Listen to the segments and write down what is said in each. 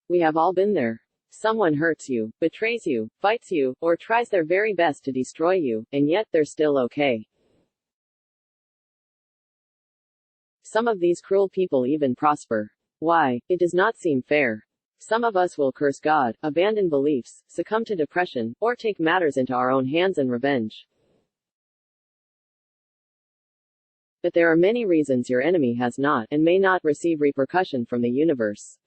We have all been there. Someone hurts you, betrays you, fights you, or tries their very best to destroy you, and yet they're still okay. Some of these cruel people even prosper. Why? It does not seem fair. Some of us will curse God, abandon beliefs, succumb to depression, or take matters into our own hands and revenge. But there are many reasons your enemy has not, and may not, receive repercussion from the universe.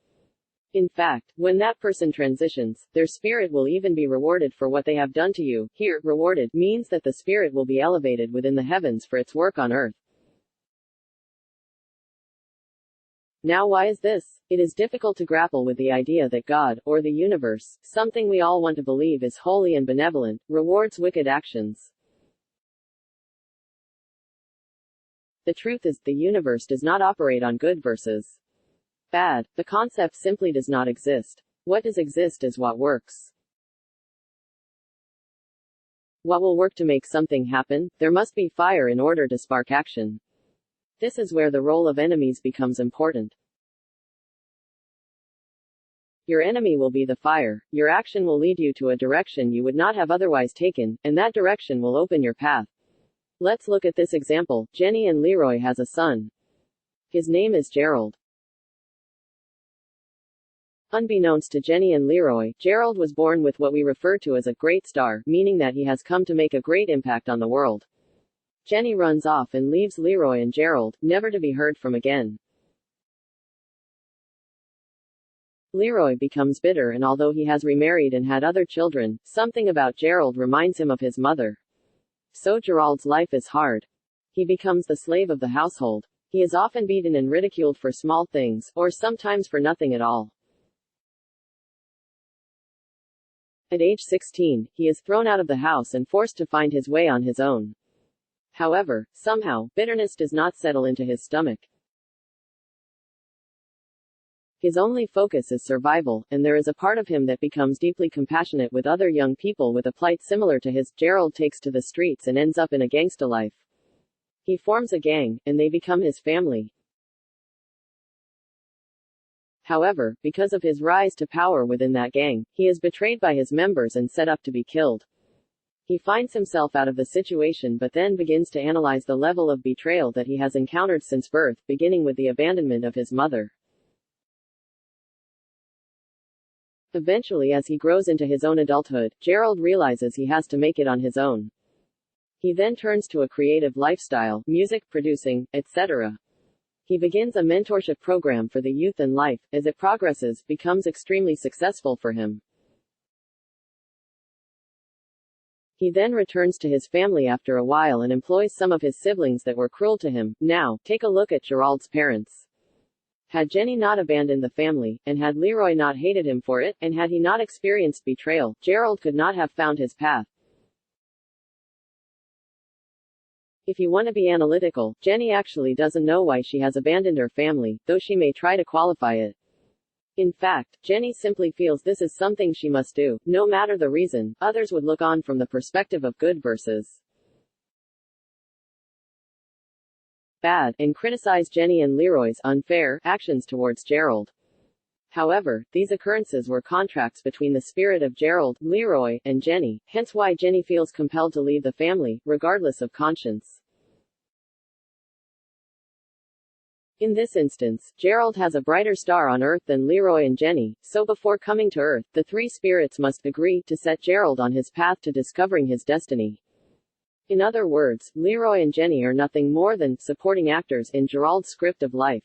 In fact, when that person transitions, their spirit will even be rewarded for what they have done to you. Here, rewarded means that the spirit will be elevated within the heavens for its work on earth. Now, why is this? It is difficult to grapple with the idea that God, or the universe, something we all want to believe is holy and benevolent, rewards wicked actions. The truth is, the universe does not operate on good versus bad. The concept simply does not exist. What does exist is what works. What will work to make something happen? There must be fire in order to spark action. This is where the role of enemies becomes important. Your enemy will be the fire. Your action will lead you to a direction you would not have otherwise taken, and that direction will open your path. Let's look at this example. Jenny and Leroy has a son. His name is Gerald. Unbeknownst to Jenny and Leroy, Gerald was born with what we refer to as a great star, meaning that he has come to make a great impact on the world. Jenny runs off and leaves Leroy and Gerald, never to be heard from again. Leroy becomes bitter, and although he has remarried and had other children, something about Gerald reminds him of his mother. So Gerald's life is hard. He becomes the slave of the household. He is often beaten and ridiculed for small things, or sometimes for nothing at all. At age 16, he is thrown out of the house and forced to find his way on his own. However, somehow, bitterness does not settle into his stomach. His only focus is survival, and there is a part of him that becomes deeply compassionate with other young people with a plight similar to his. Gerald takes to the streets and ends up in a gangsta life. He forms a gang, and they become his family. However, because of his rise to power within that gang, he is betrayed by his members and set up to be killed. He finds himself out of the situation but then begins to analyze the level of betrayal that he has encountered since birth, beginning with the abandonment of his mother. Eventually, as he grows into his own adulthood, Gerald realizes he has to make it on his own. He then turns to a creative lifestyle, music, producing, etc. He begins a mentorship program for the youth, and life, as it progresses, becomes extremely successful for him. He then returns to his family after a while and employs some of his siblings that were cruel to him. Now, take a look at Gerald's parents. Had Jenny not abandoned the family, and had Leroy not hated him for it, and had he not experienced betrayal, Gerald could not have found his path. If you want to be analytical, Jenny actually doesn't know why she has abandoned her family, though she may try to qualify it. In fact, Jenny simply feels this is something she must do, no matter the reason. Others would look on from the perspective of good versus bad, and criticize Jenny and Leroy's unfair actions towards Gerald. However, these occurrences were contracts between the spirit of Gerald, Leroy, and Jenny, hence why Jenny feels compelled to leave the family, regardless of conscience. In this instance, Gerald has a brighter star on Earth than Leroy and Jenny, so before coming to Earth, the three spirits must agree to set Gerald on his path to discovering his destiny. In other words, Leroy and Jenny are nothing more than supporting actors in Gerald's script of life.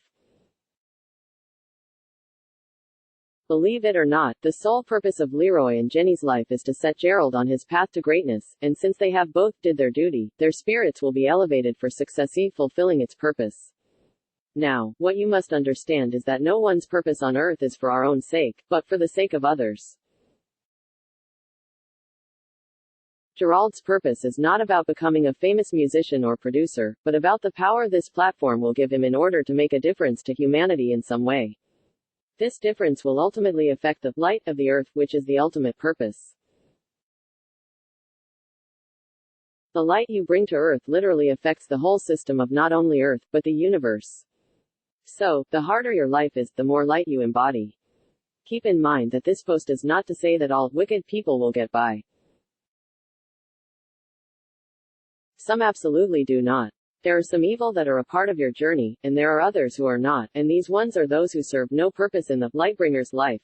Believe it or not, the sole purpose of Leroy and Jenny's life is to set Gerald on his path to greatness, and since they have both did their duty, their spirits will be elevated for successfully fulfilling its purpose. Now, what you must understand is that no one's purpose on earth is for our own sake, but for the sake of others. Gerald's purpose is not about becoming a famous musician or producer, but about the power this platform will give him in order to make a difference to humanity in some way. This difference will ultimately affect the light of the earth, which is the ultimate purpose. The light you bring to earth literally affects the whole system of not only earth, but the universe. So, the harder your life is, the more light you embody. Keep in mind that this post is not to say that all wicked people will get by. Some absolutely do not. There are some evil that are a part of your journey, and there are others who are not, and these ones are those who serve no purpose in the Lightbringer's life.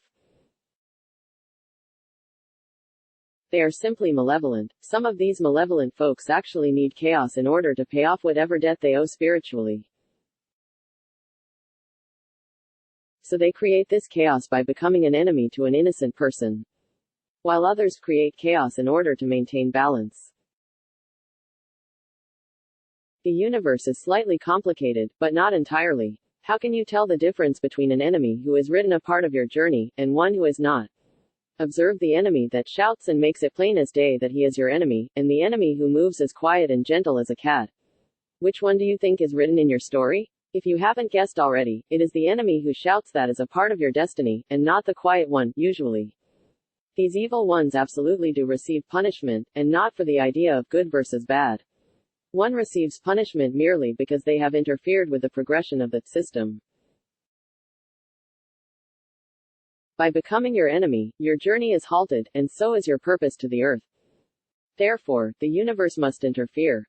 They are simply malevolent. Some of these malevolent folks actually need chaos in order to pay off whatever debt they owe spiritually. So they create this chaos by becoming an enemy to an innocent person, while others create chaos in order to maintain balance. The universe is slightly complicated, but not entirely. How can you tell the difference between an enemy who is written a part of your journey, and one who is not? Observe the enemy that shouts and makes it plain as day that he is your enemy, and the enemy who moves as quiet and gentle as a cat. Which one do you think is written in your story? If you haven't guessed already, it is the enemy who shouts that is a part of your destiny, and not the quiet one, usually. These evil ones absolutely do receive punishment, and not for the idea of good versus bad. One receives punishment merely because they have interfered with the progression of the system. By becoming your enemy, your journey is halted, and so is your purpose to the earth. Therefore, the universe must interfere.